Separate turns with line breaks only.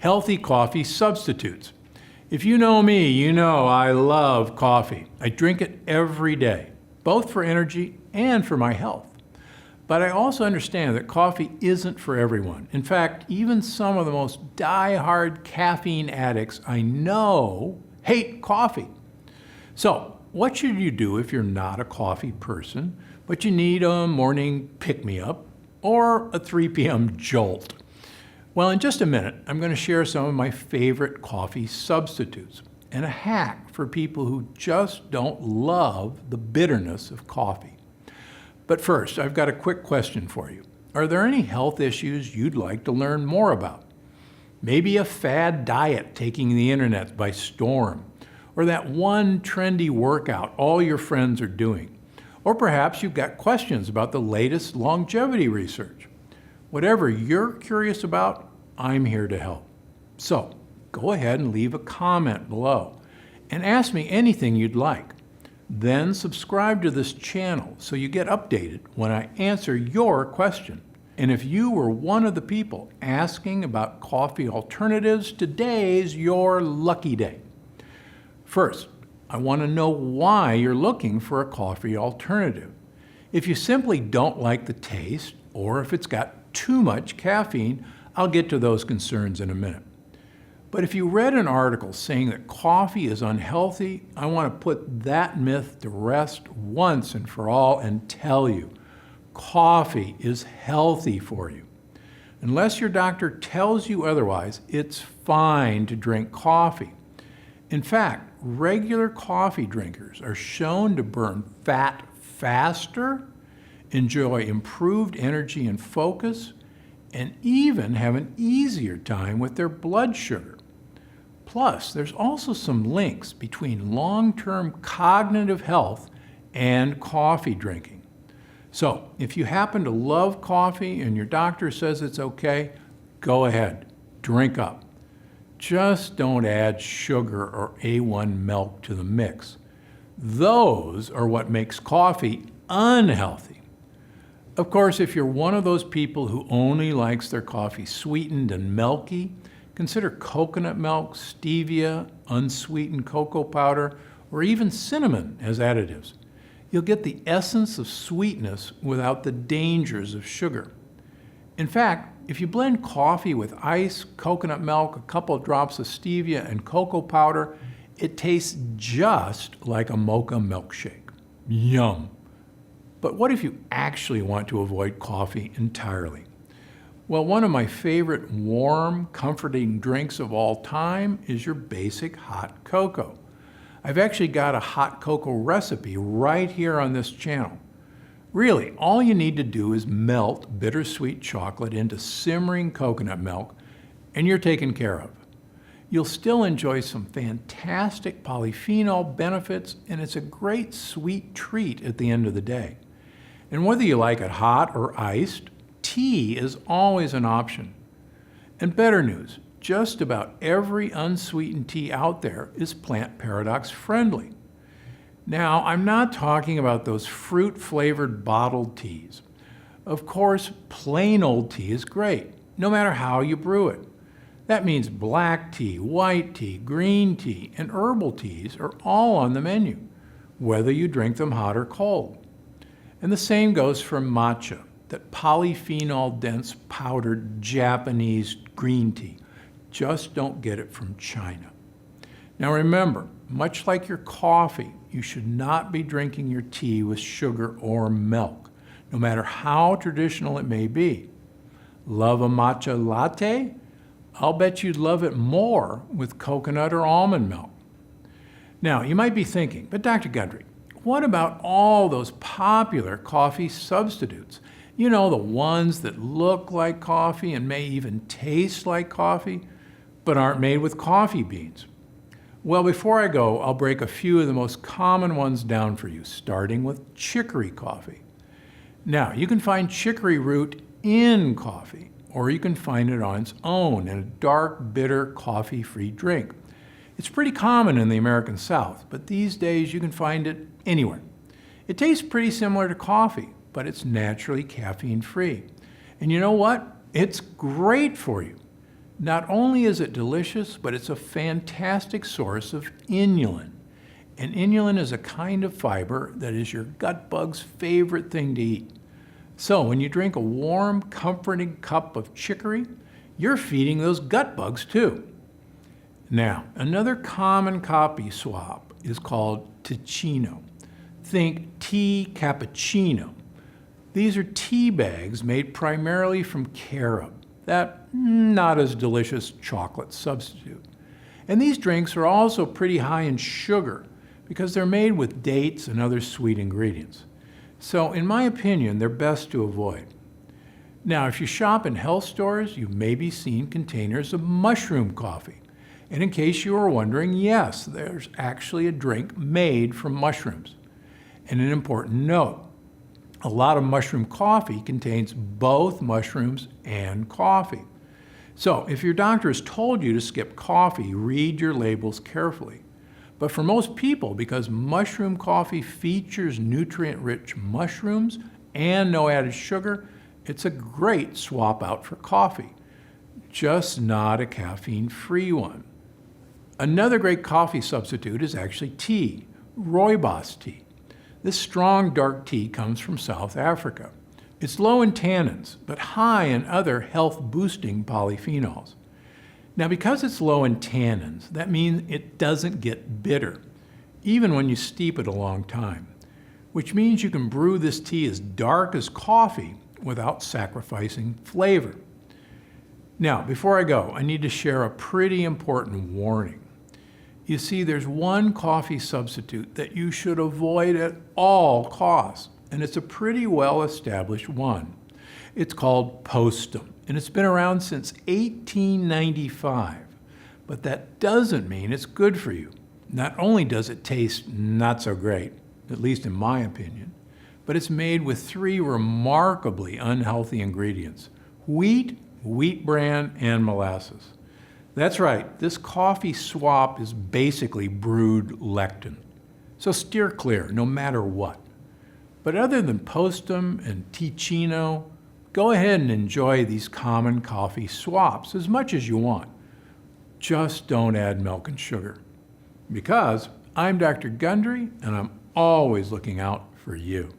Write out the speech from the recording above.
healthy coffee substitutes. If you know me, you know I love coffee. I drink it every day, both for energy and for my health. But I also understand that coffee isn't for everyone. In fact, even some of the most die-hard caffeine addicts I know hate coffee. So, what should you do if you're not a coffee person, but you need a morning pick-me-up or a 3 p.m. jolt? Well, in just a minute, I'm going to share some of my favorite coffee substitutes and a hack for people who just don't love the bitterness of coffee. But first, I've got a quick question for you. Are there any health issues you'd like to learn more about? Maybe a fad diet taking the internet by storm, or that one trendy workout all your friends are doing. Or perhaps you've got questions about the latest longevity research. Whatever you're curious about, I'm here to help. So go ahead and leave a comment below and ask me anything you'd like. Then subscribe to this channel so you get updated when I answer your question. And if you were one of the people asking about coffee alternatives, today's your lucky day. First, I want to know why you're looking for a coffee alternative. If you simply don't like the taste, or if it's got too much caffeine, I'll get to those concerns in a minute. But if you read an article saying that coffee is unhealthy, I want to put that myth to rest once and for all and tell you, coffee is healthy for you. Unless your doctor tells you otherwise, it's fine to drink coffee. In fact, regular coffee drinkers are shown to burn fat faster, enjoy improved energy and focus, and even have an easier time with their blood sugar. Plus, there's also some links between long-term cognitive health and coffee drinking. So, if you happen to love coffee and your doctor says it's okay, go ahead, drink up. Just don't add sugar or A1 milk to the mix. Those are what makes coffee unhealthy. Of course, if you're one of those people who only likes their coffee sweetened and milky, consider coconut milk, stevia, unsweetened cocoa powder, or even cinnamon as additives. You'll get the essence of sweetness without the dangers of sugar. In fact, if you blend coffee with ice, coconut milk, a couple of drops of stevia, and cocoa powder, it tastes just like a mocha milkshake. Yum! But what if you actually want to avoid coffee entirely? Well, one of my favorite warm, comforting drinks of all time is your basic hot cocoa. I've actually got a hot cocoa recipe right here on this channel. Really, all you need to do is melt bittersweet chocolate into simmering coconut milk, and you're taken care of. You'll still enjoy some fantastic polyphenol benefits, and it's a great sweet treat at the end of the day. And whether you like it hot or iced, tea is always an option. And better news, just about every unsweetened tea out there is plant paradox friendly. Now, I'm not talking about those fruit-flavored bottled teas. Of course, plain old tea is great, no matter how you brew it. That means black tea, white tea, green tea, and herbal teas are all on the menu, whether you drink them hot or cold. And the same goes for matcha, that polyphenol-dense powdered Japanese green tea. Just don't get it from China. Now remember, much like your coffee, you should not be drinking your tea with sugar or milk, no matter how traditional it may be. Love a matcha latte? I'll bet you'd love it more with coconut or almond milk. Now, you might be thinking, but Dr. Gundry, what about all those popular coffee substitutes? You know, the ones that look like coffee and may even taste like coffee, but aren't made with coffee beans. Well, before I go, I'll break a few of the most common ones down for you, starting with chicory coffee. Now, you can find chicory root in coffee, or you can find it on its own in a dark, bitter, coffee-free drink. It's pretty common in the American South, but these days you can find it anywhere. It tastes pretty similar to coffee, but it's naturally caffeine-free. And you know what? It's great for you. Not only is it delicious, but it's a fantastic source of inulin. And inulin is a kind of fiber that is your gut bug's favorite thing to eat. So when you drink a warm, comforting cup of chicory, you're feeding those gut bugs too. Now, another common coffee swap is called ticino. Think tea cappuccino. These are tea bags made primarily from carob, that not as delicious chocolate substitute. And these drinks are also pretty high in sugar because they're made with dates and other sweet ingredients. So in my opinion, they're best to avoid. Now, if you shop in health stores, you've maybe seen containers of mushroom coffee. And in case you were wondering, yes, there's actually a drink made from mushrooms. And an important note, a lot of mushroom coffee contains both mushrooms and coffee. So if your doctor has told you to skip coffee, read your labels carefully. But for most people, because mushroom coffee features nutrient-rich mushrooms and no added sugar, it's a great swap out for coffee, just not a caffeine-free one. Another great coffee substitute is actually tea, rooibos tea. This strong dark tea comes from South Africa. It's low in tannins, but high in other health-boosting polyphenols. Now, because it's low in tannins, that means it doesn't get bitter, even when you steep it a long time, which means you can brew this tea as dark as coffee without sacrificing flavor. Now, before I go, I need to share a pretty important warning. You see, there's one coffee substitute that you should avoid at all costs, and it's a pretty well-established one. It's called Postum, and it's been around since 1895. But that doesn't mean it's good for you. Not only does it taste not so great, at least in my opinion, but it's made with 3 remarkably unhealthy ingredients: wheat, wheat bran, and molasses. That's right, this coffee swap is basically brewed lectin. So steer clear, no matter what. But other than Postum and ticino, go ahead and enjoy these common coffee swaps as much as you want. Just don't add milk and sugar. Because I'm Dr. Gundry, and I'm always looking out for you.